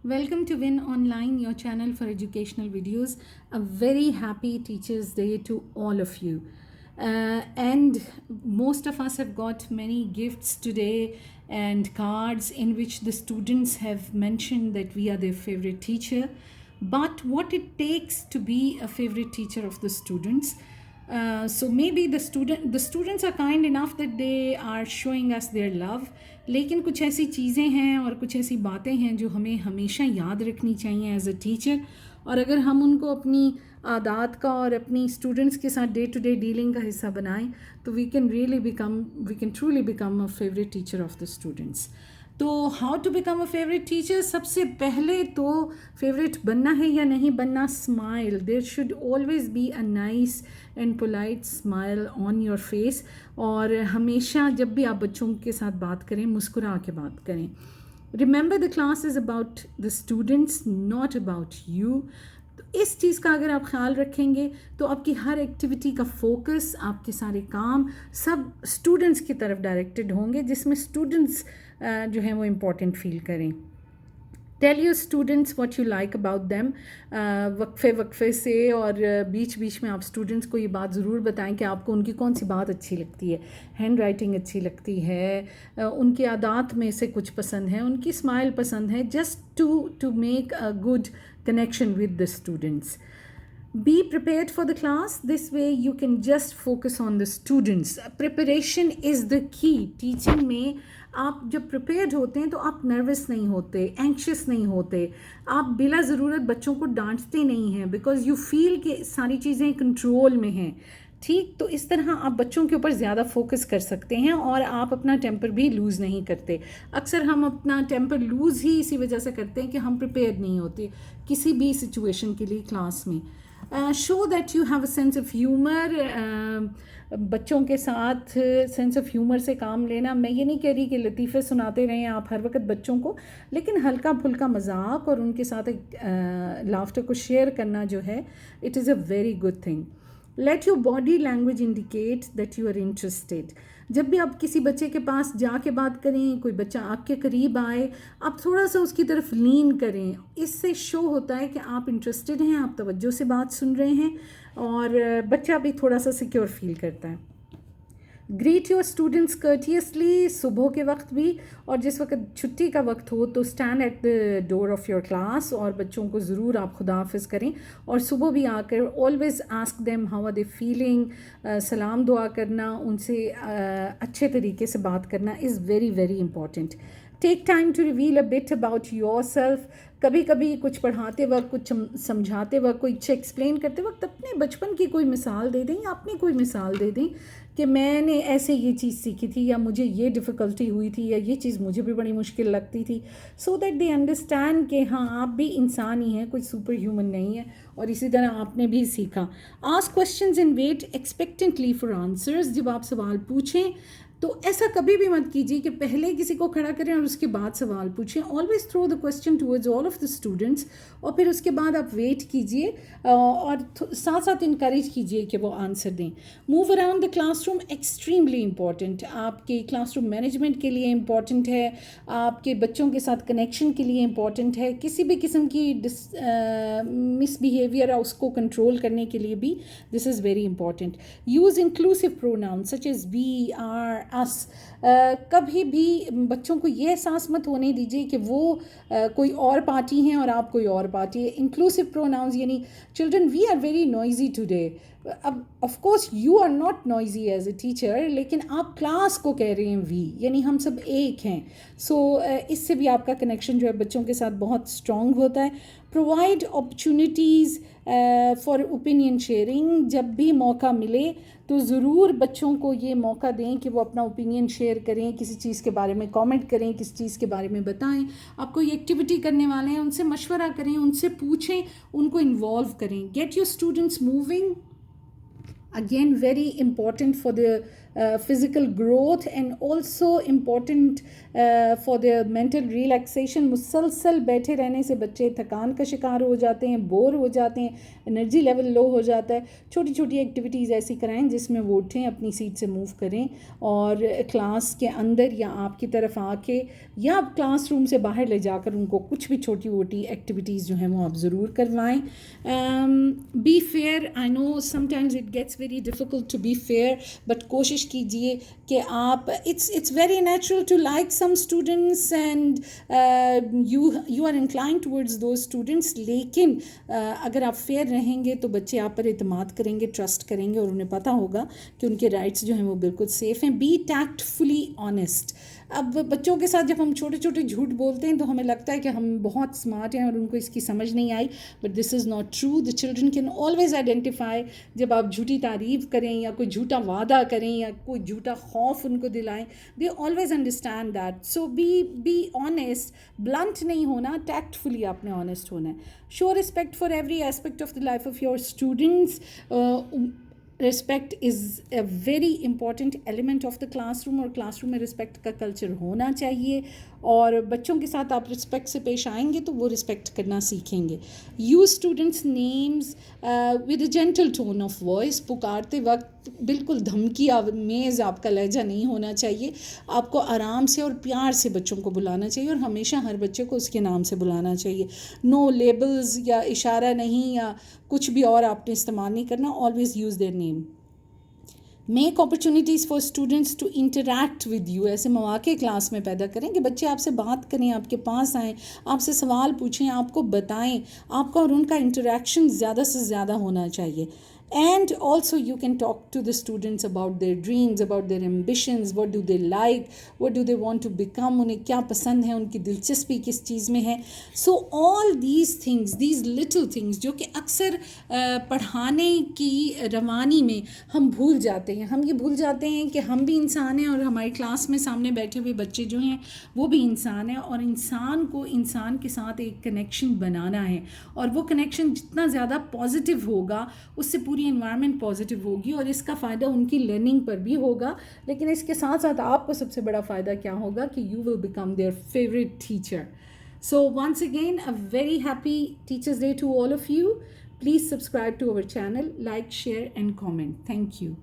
Welcome to Win Online, your channel for educational videos. A very happy Teachers' Day to all of you. And most of us have got many gifts today and cards in which the students have mentioned that we are their favorite teacher. But what it takes to be a favorite teacher of the students. So maybe the students are kind enough that they are showing us their love, लेकिन कुछ ऐसी चीज़ें हैं और कुछ ऐसी बातें हैं जो हमें हमेशा याद रखनी चाहिए एज अ टीचर, और अगर हम उनको अपनी आदत का और अपनी स्टूडेंट्स के साथ डे टू डे डीलिंग का हिस्सा बनाएं तो we can truly become a favourite teacher of the students. तो how to become a favourite teacher? सबसे पहले तो फेवरेट बनना है या नहीं बनना, smile. There should always be a nice and polite smile on your face. और हमेशा जब भी आप बच्चों के साथ बात करें मुस्कुरा के बात करें. Remember the class is about the students, not about you. इस चीज़ का अगर आप ख्याल रखेंगे तो आपकी हर एक्टिविटी का फोकस, आपके सारे काम सब स्टूडेंट्स की तरफ डायरेक्टेड होंगे, जिसमें स्टूडेंट्स जो हैं वो इम्पॉर्टेंट फील करें. Tell your students what you like about them. वक्फे से और बीच बीच में आप स्टूडेंट्स को ये बात ज़रूर बताएं कि आपको उनकी कौन सी बात अच्छी लगती है. हैंड राइटिंग अच्छी लगती है, उनकी आदत में से कुछ पसंद है, उनकी स्माइल पसंद है, just to make a good connection with the students. Be prepared for the class. This way you can just focus on the students. Preparation is the key. Teaching में आप जब prepared होते हैं तो आप nervous नहीं होते, anxious नहीं होते, आप बिला ज़रूरत बच्चों को डांटते नहीं हैं, because you feel कि सारी चीज़ें control में हैं. ठीक, तो इस तरह आप बच्चों के ऊपर ज़्यादा फोकस कर सकते हैं और आप अपना टेम्पर भी लूज़ नहीं करते. अक्सर हम अपना टेम्पर लूज़ ही इसी वजह से करते हैं कि हम प्रिपेयर नहीं होते किसी भी सिचुएशन के लिए क्लास में. Show that you have a sense of humour. बच्चों के साथ सेंस ऑफ ह्यूमर से काम लेना. मैं ये नहीं कह रही कि लतीफ़े सुनाते रहें आप हर वक्त बच्चों को, लेकिन हल्का फुल्का मजाक और उनके साथ एक लाफ्टर को शेयर करना जो है, it is a very good thing. Let your body language indicate that you are interested. जब भी आप किसी बच्चे के पास जाके बात करें, कोई बच्चा आपके करीब आए, आप थोड़ा सा उसकी तरफ लीन करें. इससे शो होता है कि आप इंटरेस्टेड हैं, आप तवज्जो से बात सुन रहे हैं और बच्चा भी थोड़ा सा सिक्योर फील करता है. Greet your students courteously. सुबह के वक्त भी और जिस वक्त छुट्टी का वक्त हो तो stand at the door of your class और बच्चों को ज़रूर आप खुदा हाफिज़ करें. और सुबह भी आकर always ask them how are they feeling. सलाम दुआ करना, उनसे अच्छे तरीके से बात करना is very very important. Take time to reveal a bit about yourself. कभी कभी कुछ पढ़ाते वक्त, कुछ समझाते वक्त, कुछ एक्सप्लेन करते वक्त अपने बचपन की कोई मिसाल दे दें या अपनी कोई मिसाल दे दें कि मैंने ऐसे ये चीज़ सीखी थी या मुझे ये डिफ़िकल्टी हुई थी या ये चीज़ मुझे भी बड़ी मुश्किल लगती थी, सो दैट दे अंडरस्टैंड कि हाँ आप भी इंसान ही हैं, कोई सुपर ह्यूमन नहीं है और इसी तरह आपने भी सीखा. Ask questions and wait expectantly for answers. जब आप सवाल पूछें तो ऐसा कभी भी मत कीजिए कि पहले किसी को खड़ा करें और उसके बाद सवाल पूछें. Always throw the question towards all of the students और फिर उसके बाद आप वेट कीजिए और साथ साथ इनकरेज कीजिए कि वो आंसर दें. Move around the classroom, extremely important. आपके क्लासरूम मैनेजमेंट के लिए इम्पॉर्टेंट है, आपके बच्चों के साथ कनेक्शन के लिए इम्पॉर्टेंट है, किसी भी किस्म की मिसबिहेवियर है उसको कंट्रोल करने के लिए भी this is very important. Use inclusive pronoun such as we, our, us. कभी भी बच्चों को ये एहसास मत होने दीजिए कि वो कोई और पार्टी हैं और आप कोई और पार्टी है. इंक्लूसिव प्रोनाउंस यानी children we are very noisy today. अब of course you are not noisy as a teacher, लेकिन आप क्लास को कह रहे हैं वी, यानी हम सब एक हैं. सो इससे भी आपका कनेक्शन जो है बच्चों के साथ बहुत स्ट्रॉन्ग होता है. Provide opportunities for opinion sharing. जब भी मौका मिले तो ज़रूर बच्चों को ये मौका दें कि वो अपना ओपिनियन शेयर करें, किसी चीज़ के बारे में कमेंट करें, किसी चीज़ के बारे में बताएं. आप कोई एक्टिविटी करने वाले हैं उनसे मशवरा करें, उनसे पूछें, उनको इन्वॉल्व करें. Get your students moving. Again, very important for the physical growth and also important for their mental relaxation. مسلسل بیٹھے رہنے سے بچے تھکان کا شکار ہو جاتے ہیں, بور ہو جاتے ہیں, انرجی لیول لو ہو جاتا ہے. چھوٹی چھوٹی ایکٹیویٹیز ایسی کرائیں جس میں وہ اٹھیں, اپنی سیٹ سے موو کریں, اور کلاس کے اندر یا آپ کی طرف آ کے یا کلاس روم سے باہر لے جا کر ان کو کچھ بھی چھوٹی موٹی ایکٹیویٹیز جو ہیں وہ آپ ضرور کروائیں. Be fair, I know some times it gets very difficult to be fair, but کوشش کیجیے کہ آپ, it's very natural to like some students and you are incline towards those students, لیکن اگر آپ فیئر رہیں گے تو بچے آپ پر اعتماد کریں گے, ٹرسٹ کریں گے, اور انہیں پتہ ہوگا کہ ان کے رائٹس جو ہیں وہ بالکل سیف ہیں. Be tactfully honest. اب بچوں کے ساتھ جب ہم چھوٹے چھوٹے جھوٹ بولتے ہیں تو ہمیں لگتا ہے کہ ہم بہت اسمارٹ ہیں اور ان کو اس کی سمجھ نہیں آئی, but this is not true. The children can always identify جب آپ جھوٹی تعریف کریں یا کوئی جھوٹا وعدہ کریں یا کوئی جھوٹا خوف ان کو دلائیں, they always understand that. So be honest, blunt نہیں ہونا, ٹیکٹفلی آپ نے آنیسٹ ہونا ہے. Show respect for every aspect of the life of your students. Respect is a very important element of the classroom, اور class room میں respect کا culture ہونا چاہیے, اور بچوں کے ساتھ آپ رسپیکٹ سے پیش آئیں گے تو وہ رسپیکٹ کرنا سیکھیں گے. Use students names with a gentle tone of voice. پکارتے وقت بالکل دھمکی آمیز آپ کا لہجہ نہیں ہونا چاہیے, آپ کو آرام سے اور پیار سے بچوں کو بلانا چاہیے, اور ہمیشہ ہر بچے کو اس کے نام سے بلانا چاہیے. نو لیبلز یا اشارہ نہیں یا کچھ بھی اور آپ نے استعمال نہیں کرنا. Always use their name. Make opportunities for students to interact with you. ایسے مواقع کلاس میں پیدا کریں کہ بچے آپ سے بات کریں, آپ کے پاس آئیں, آپ سے سوال پوچھیں, آپ کو بتائیں. آپ کا اور ان کا انٹریکشن زیادہ سے زیادہ ہونا چاہیے. And also you can talk to the students about their dreams, about their ambitions, what do they like, what do they want to become, انہیں کیا پسند ہے, ان کی دلچسپی کس چیز میں ہے. So all these things, these little things جو کہ اکثر پڑھانے کی روانی میں ہم بھول جاتے ہیں. ہم یہ بھول جاتے ہیں کہ ہم بھی انسان ہیں اور ہماری کلاس میں سامنے بیٹھے ہوئے بچے جو ہیں وہ بھی انسان ہیں, اور انسان کو انسان کے ساتھ ایک کنیکشن بنانا ہے, اور وہ کنیکشن جتنا زیادہ پازیٹیو ہوگا اس سے پوری انوائرمنٹ پازیٹیو ہوگی, اور اس کا فائدہ ان کی لرننگ پر بھی ہوگا. لیکن اس کے ساتھ ساتھ آپ کو سب سے بڑا فائدہ کیا ہوگا کہ you will become their favourite teacher. So once again a very happy teachers day to all of you. Please subscribe to our channel, like, share and comment. Thank you.